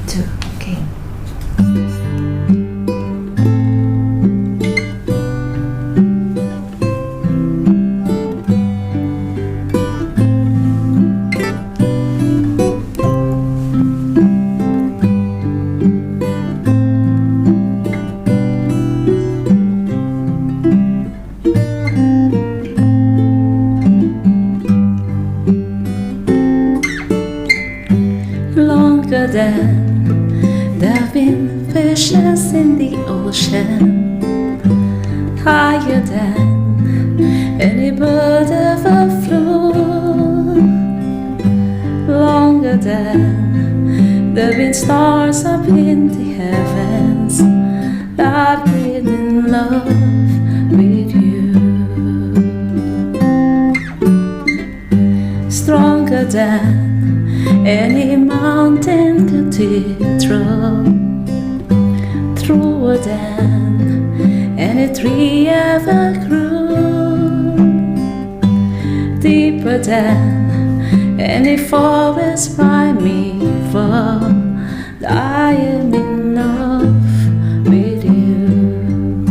2. Okay. Longer than there've been fishes in the ocean, higher than any bird ever flew, longer than there've been stars up in the heavens. I've been in love with you. Stronger than any mountain cathedral, truer than any tree ever grew, deeper than any forest primeval. I am in love with you.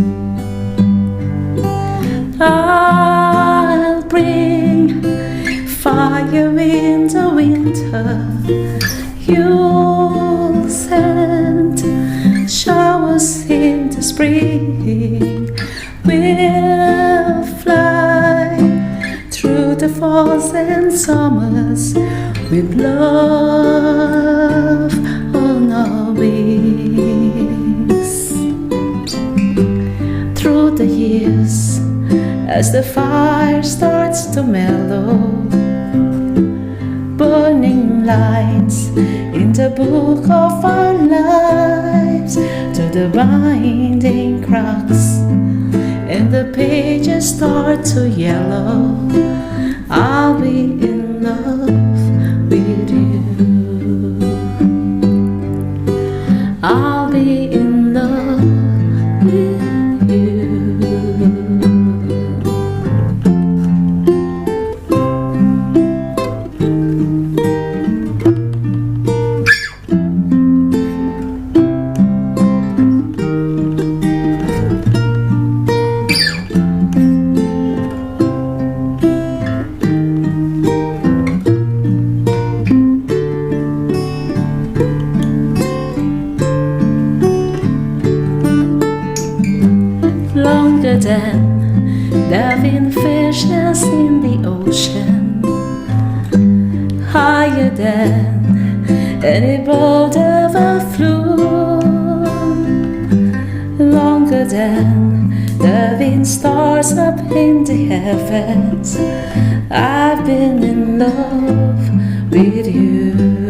I'll bring fire in the winter, you'll send showers in the spring. We'll fly through the falls and summers with love on our wings. Through the years, as the fire starts to mellow, burning lines in the book of our lives, to the binding cracks and the pages start to yellow. I'll be in love with you. I'll be in love with you. Longer than there've been fishes in the ocean, higher than any bird ever flew, longer than there've been stars up in the heavens. I've been in love with you.